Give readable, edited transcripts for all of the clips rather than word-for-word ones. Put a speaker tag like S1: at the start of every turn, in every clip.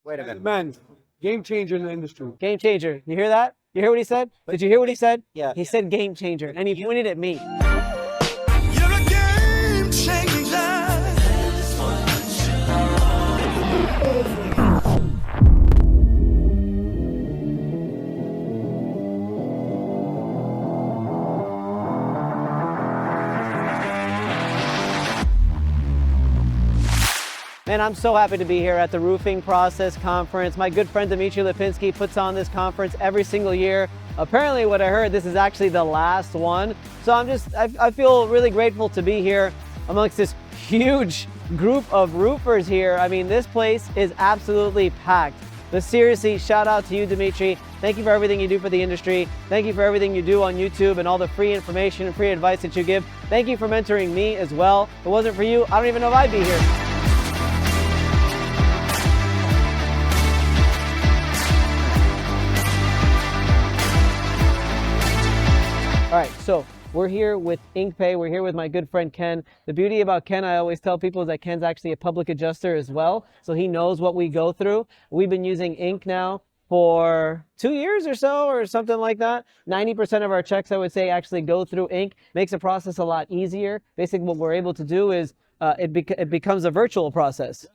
S1: Wait a minute.
S2: Man, game changer in the industry.
S3: Game changer. You hear that? You hear what he said? Did you hear what he said?
S1: Yeah.
S3: He said game changer, and he pointed at me.
S4: You're a game changer.
S3: Man, I'm so happy to be here at the Roofing Process Conference. My good friend Dmitry Lipinskiy puts on this conference every single year. Apparently, what I heard, this is actually the last one. So I feel really grateful to be here amongst this huge group of roofers here. I mean, this place is absolutely packed. But seriously, shout out to you, Dmitry. Thank you for everything you do for the industry. Thank you for everything you do on YouTube and all the free information and free advice that you give. Thank you for mentoring me as well. If it wasn't for you, I don't even know if I'd be here. All right, so we're here with iinkpay. We're here with my good friend Ken. The beauty about Ken, I always tell people, is that Ken's actually a public adjuster as well, so he knows what we go through. We've been using Ink now for 2 years or so, or something like that. 90% of our checks, I would say, actually go through Ink. Makes the process a lot easier. Basically, what we're able to do is it becomes a virtual process.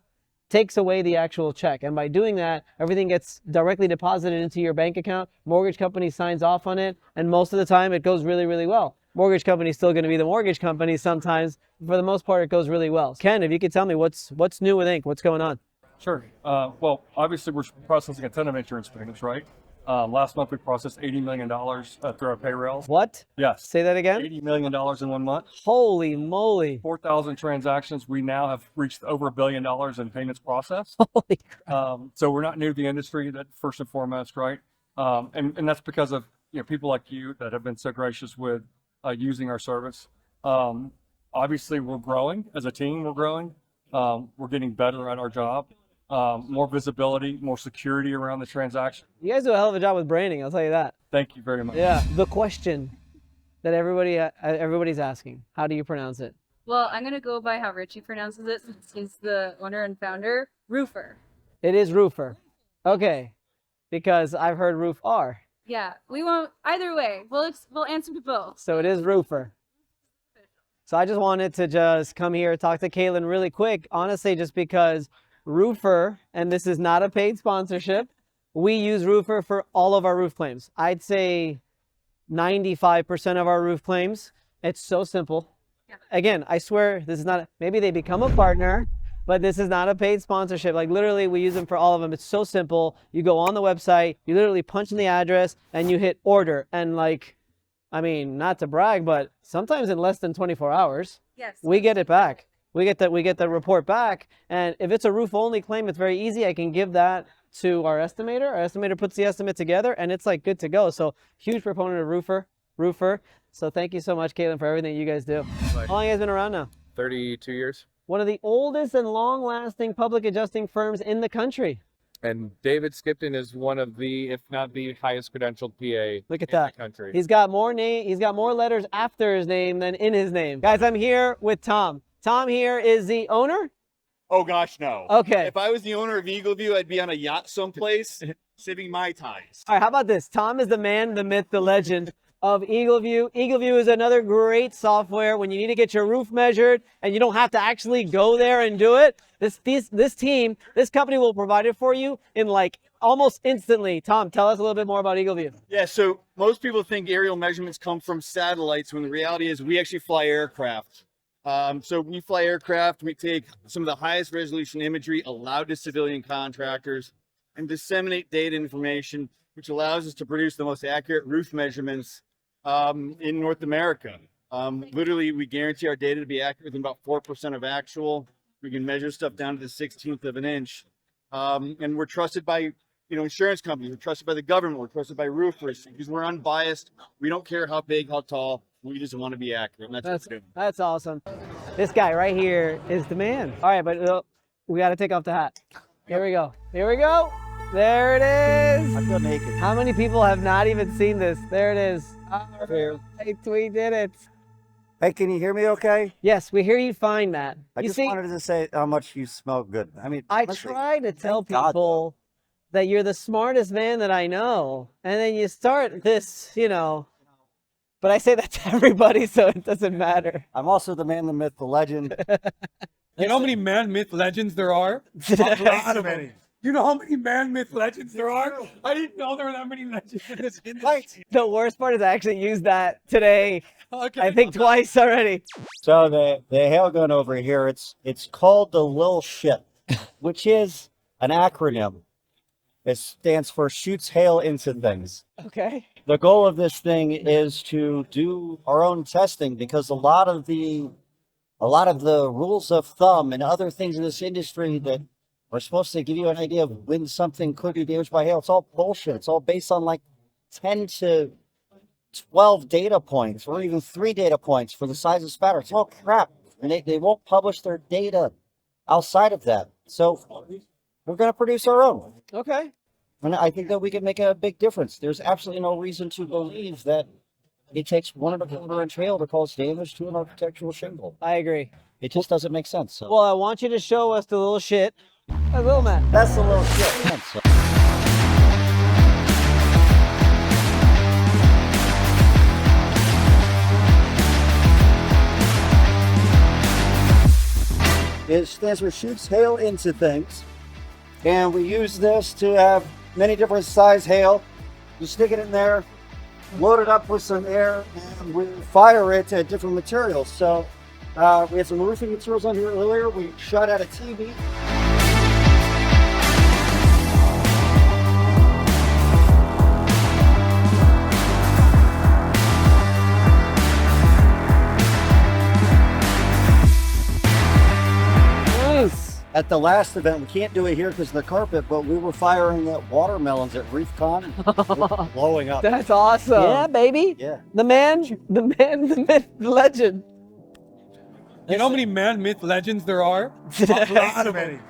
S3: Takes away the actual check, and by doing that, everything gets directly deposited into your bank account. Mortgage company signs off on it, and most of the time it goes really, really well. Mortgage company is still going to be the mortgage company sometimes. For the most part, it goes really well. Ken, if you could tell me what's new with Ink, what's going on?
S2: Sure. Well, obviously we're processing a ton of insurance payments, right? Last month we processed $80 million through our payrails.
S3: What?
S2: Yes.
S3: Say that again?
S2: $80 million in 1 month.
S3: Holy moly.
S2: 4,000 transactions. We now have reached over $1 billion in payments processed.
S3: Holy crap.
S2: So we're not new to the industry, that first and foremost, right? And that's because of people like you that have been so gracious with using our service. Obviously, we're growing as a team. We're growing. We're getting better at our job. More visibility, more security around the transaction.
S3: You guys do a hell of a job with branding, I'll tell you that.
S2: Thank you very much.
S3: Yeah. The question that everybody's asking, how do you pronounce it?
S5: Well, I'm going to go by how Richie pronounces it, since he's the owner and founder. Roofr.
S3: It is Roofr. Okay. Because I've heard Roofr.
S5: Yeah, we won't, either way, we'll answer to both.
S3: So it is Roofr. So I just wanted to just come here, talk to Caitlin really quick, honestly, just because Roofr, and this is not a paid sponsorship, we use Roofr for all of our roof claims. I'd say 95% of our roof claims. It's so simple. Yeah. Again, I swear this is not, maybe they become a partner, but this is not a paid sponsorship. Like literally we use them for all of them. It's so simple. You go on the website, you literally punch in the address and you hit order. And like, I mean, not to brag, but sometimes in less than 24 hours, yes, we get it back. We get the report back, and if it's a roof only claim, it's very easy. I can give that to our estimator. Our estimator puts the estimate together, and it's like good to go. So huge proponent of Roofr. So thank you so much, Caitlin, for everything you guys do. How long have you guys been around now?
S6: 32 years.
S3: One of the oldest and long-lasting public adjusting firms in the country.
S6: And David Skipton is one of the, if not the highest credentialed PA
S3: Look at that.
S6: in the country.
S3: He's got more letters after his name than in his name. Guys, I'm here with Tom. Tom here is the owner?
S7: Oh gosh, no.
S3: Okay.
S7: If I was the owner of Eagleview, I'd be on a yacht someplace sipping Mai Tais.
S3: All right, how about this? Tom is the man, the myth, the legend of Eagleview. Eagleview is another great software when you need to get your roof measured and you don't have to actually go there and do it. This company will provide it for you in like almost instantly. Tom, tell us a little bit more about Eagleview.
S7: Yeah, so most people think aerial measurements come from satellites when the reality is we actually fly aircraft. So we fly aircraft, we take some of the highest resolution imagery allowed to civilian contractors and disseminate data information, which allows us to produce the most accurate roof measurements in North America. Literally, we guarantee our data to be accurate within about 4% of actual. We can measure stuff down to the 16th of an inch. And we're trusted by insurance companies, we're trusted by the government, we're trusted by roofers, because we're unbiased. We don't care how big, how tall. We just want to be accurate. And
S3: that's awesome. This guy right here is the man. All right, but we got to take off the hat. Here we go. Here we go. There it is.
S1: I feel naked.
S3: How many people have not even seen this? There it is. All right, we did it.
S1: Hey, can you hear me okay?
S3: Yes, we hear you fine, Matt.
S1: I just wanted to say how much you smell good. I mean,
S3: I try to tell people that you're the smartest man that I know. And then you start this, you know, but I say that to everybody, so it doesn't matter.
S1: I'm also the man, the myth, the legend.
S8: You know how many man myth legends there are? A lot of them. You know how many man myth legends there are? I didn't know there were that many legends in this industry.
S3: The worst part is I actually used that today,
S8: Okay.
S3: I think twice already.
S1: So the hail gun over here, it's called the Lil Ship, which is an acronym. It stands for shoots hail into things.
S3: Okay.
S1: The goal of this thing is to do our own testing, because a lot of the rules of thumb and other things in this industry that are supposed to give you an idea of when something could be damaged by hail, it's all bullshit. It's all based on like 10 to 12 data points, or even 3 data points for the size of spatter. It's all crap. And they won't publish their data outside of that. So we're going to produce our own.
S3: Okay.
S1: And I think that we can make a big difference. There's absolutely no reason to believe that it takes 1.25 inch hail to cause damage to an architectural shingle.
S3: I agree.
S1: It just doesn't make sense. So
S3: Well, I want you to show us the little shit. A little man.
S1: that's the little shit. Yeah, so. It stands for shoots hail into things. And we use this to have many different size hail. You stick it in there, load it up with some air, and we fire it at different materials. So we had some roofing materials on here earlier. We shot at a TV.
S3: Nice.
S1: At the last event, we can't do it here because of the carpet, but we were firing at watermelons at ReefCon. We're blowing up.
S3: That's awesome. Yeah, baby.
S1: Yeah.
S3: The man, the myth, the legend.
S8: You know how many man myth legends there are? A lot of them.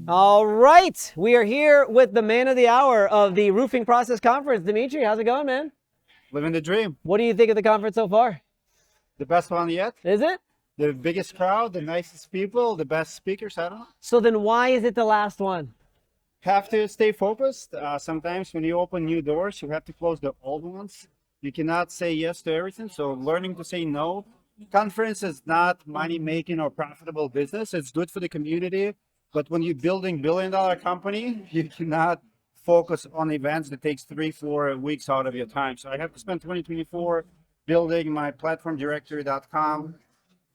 S3: All right. We are here with the man of the hour of the Roofing Process Conference. Dmitry, how's it going, man?
S9: Living the dream.
S3: What do you think of the conference so far?
S9: The best one yet.
S3: Is it?
S9: The biggest crowd, the nicest people, the best speakers. I don't know.
S3: So then why is it the last one?
S9: Have to stay focused. Sometimes when you open new doors, you have to close the old ones. You cannot say yes to everything. So learning to say no. Conference is not money making or profitable business. It's good for the community. But when you're building billion-dollar company, you cannot focus on events that takes 3-4 weeks out of your time. So I have to spend 2024 building my platformdirectory.com,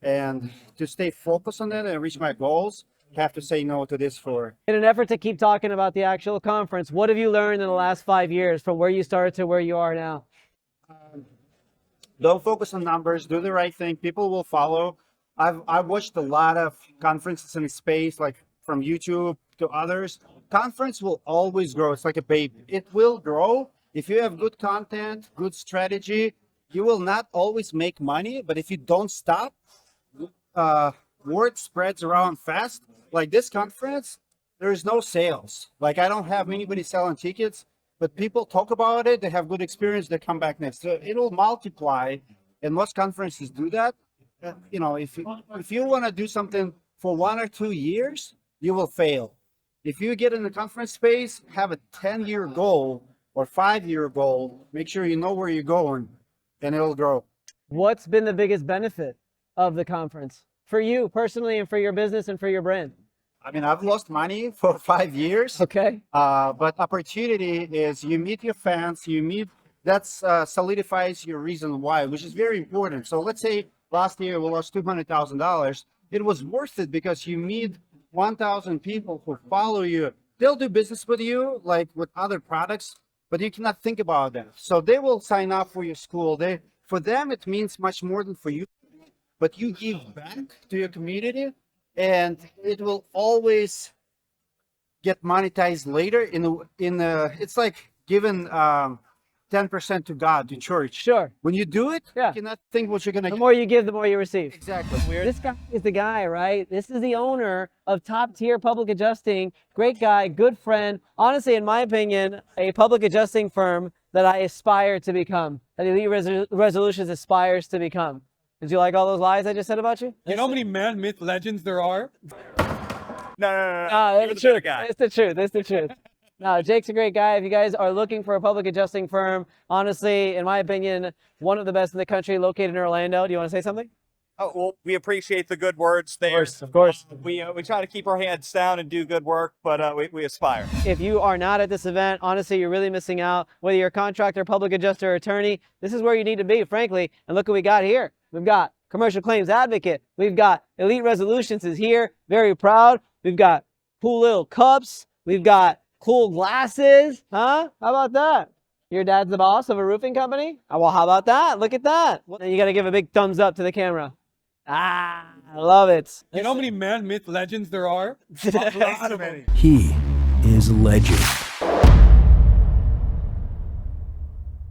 S9: and to stay focused on that and reach my goals, I have to say no to this for.
S3: In an effort to keep talking about the actual conference, what have you learned in the last 5 years from where you started to where you are now?
S9: Don't focus on numbers, do the right thing. People will follow. I've watched a lot of conferences in space, like from YouTube to others. Conference will always grow. It's like a baby. It will grow. If you have good content, good strategy, you will not always make money, but if you don't stop, word spreads around fast. Like this conference, there's no sales. Like I don't have anybody selling tickets, but people talk about it. They have good experience. They come back next. So it'll multiply, and most conferences do that. You know, if you want to do something for 1 or 2 years, you will fail. If you get in the conference space, have a 10-year goal or 5-year goal. Make sure you know where you're going, and it'll grow.
S3: What's been the biggest benefit of the conference for you personally and for your business and for your brand?
S9: I mean, I've lost money for 5 years.
S3: Okay.
S9: But opportunity is you meet your fans, that's solidifies your reason why, which is very important. So let's say last year we lost $200,000. It was worth it because you meet 1,000 people who follow you. They'll do business with you like with other products, but you cannot think about that. So they will sign up for your school. for them it means much more than for you, but you give back to your community, and it will always get monetized later. It's like giving 10% to God, to church.
S3: Sure.
S9: When you do it,
S3: Yeah.
S9: you cannot think what you're gonna
S3: The
S9: get.
S3: more you give, the more you receive.
S9: Exactly.
S3: This guy is the guy, right? This is the owner of top tier public adjusting. Great guy, good friend. Honestly, in my opinion, a public adjusting firm that I aspire to become, that Elite Resolutions aspires to become. Did you like all those lies I just said about you?
S8: You know how many man, myth, legends there are?
S3: No, it's the truth. It's the truth. It's the truth. No, Jake's a great guy. If you guys are looking for a public adjusting firm, honestly, in my opinion, one of the best in the country, located in Orlando. Do you want to say something?
S10: Oh, well, we appreciate the good words there.
S3: Of course.
S10: We try to keep our heads down and do good work, but we aspire.
S3: If you are not at this event, honestly, you're really missing out. Whether you're a contractor, public adjuster, or attorney, this is where you need to be, frankly. And look what we got here. We've got commercial claims advocate. We've got Elite Resolutions is here, very proud. We've got cool little cups. We've got cool glasses. Huh? How about that? Your dad's the boss of a roofing company? Oh, well, how about that? Look at that. And you got to give a big thumbs up to the camera. Ah, I love it.
S8: You know how many man, myth, legends there are? A lot of them.
S11: He is legend.